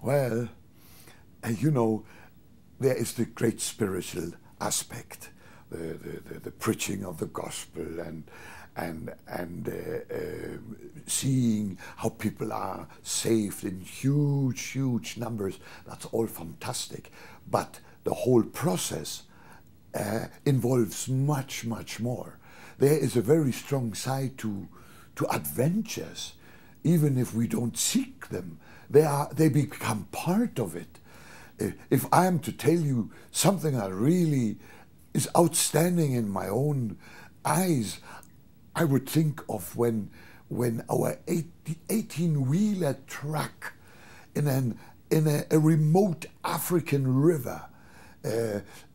Well, you know, there is the great spiritual aspect, the preaching of the gospel, and seeing how people are saved in huge numbers. That's all fantastic. But the whole process involves much more. There is a very strong side to adventures, even if we don't seek them. They become part of it. If I am to tell you something that really is outstanding in my own eyes, I would think of when our 18-wheeler truck in a remote African river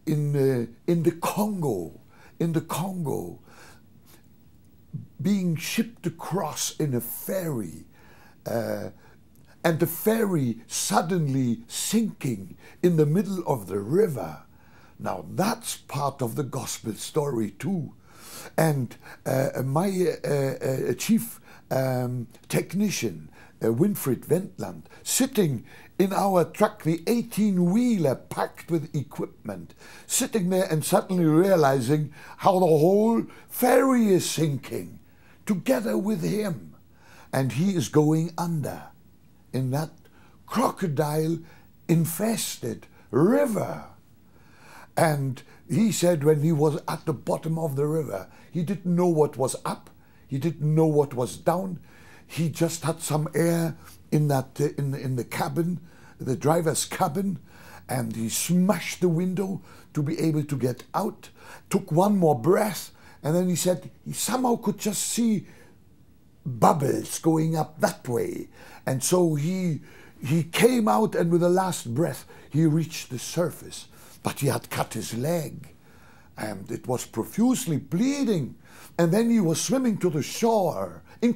in the Congo, being shipped across in a ferry, and the ferry suddenly sinking in the middle of the river. Now that's part of the gospel story too. And my chief technician, Winfried Wendland, sitting in our truck, the 18-wheeler packed with equipment, sitting there and suddenly realizing how the whole ferry is sinking together with him. And he is going under in that crocodile-infested river. And he said when he was at the bottom of the river, he didn't know what was up, he didn't know what was down. He just had some air in that in the cabin, the driver's cabin, and he smashed the window to be able to get out, took one more breath, and then he said he somehow could just see bubbles going up that way. And so he came out, and with the last breath he reached the surface. But he had cut his leg, and it was profusely bleeding. And then he was swimming to the shore in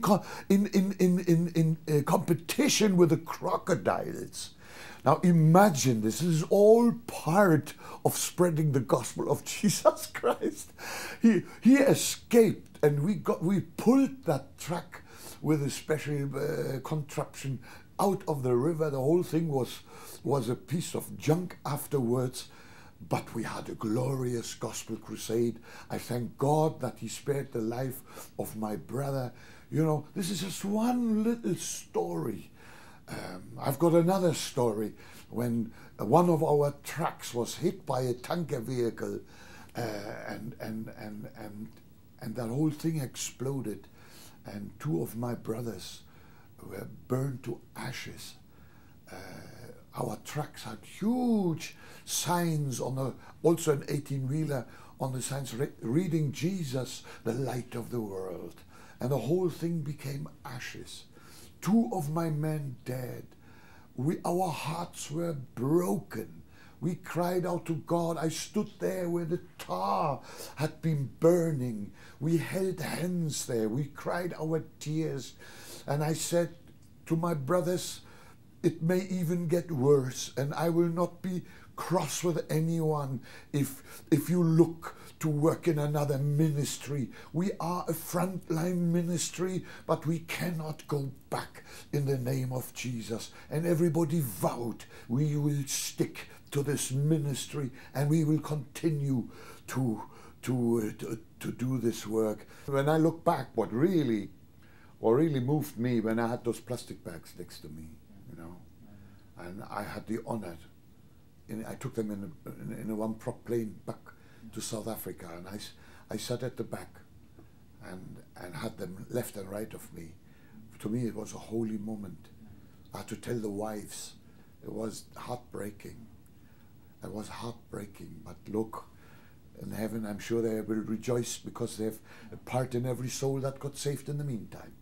competition with the crocodiles. Now imagine this is all part of spreading the gospel of Jesus Christ. He escaped, and we pulled that truck with a special contraption out of the river. The whole thing was a piece of junk afterwards. But we had a glorious gospel crusade. I thank God that he spared the life of my brother. You know, this is just one little story. I've got another story when one of our trucks was hit by a tanker vehicle, and that whole thing exploded, and two of my brothers were burned to ashes. Our trucks had huge signs on also an 18-wheeler, on the signs reading Jesus, the light of the world. And the whole thing became ashes. Two of my men dead. Our hearts were broken. We cried out to God. I stood there where the tar had been burning. We held hands there. We cried our tears. And I said to my brothers, it may even get worse, and I will not be cross with anyone if you look to work in another ministry. We are a frontline ministry, but we cannot go back in the name of Jesus. And everybody vowed we will stick to this ministry, and we will continue to do this work. When I look back, what really moved me when I had those plastic bags next to me, you know, and I had the honor. I took them in a one-prop plane back to South Africa, and I sat at the back and had them left and right of me. To me, it was a holy moment. I had to tell the wives. It was heartbreaking. It was heartbreaking, but look, in heaven, I'm sure they will rejoice because they have a part in every soul that got saved in the meantime.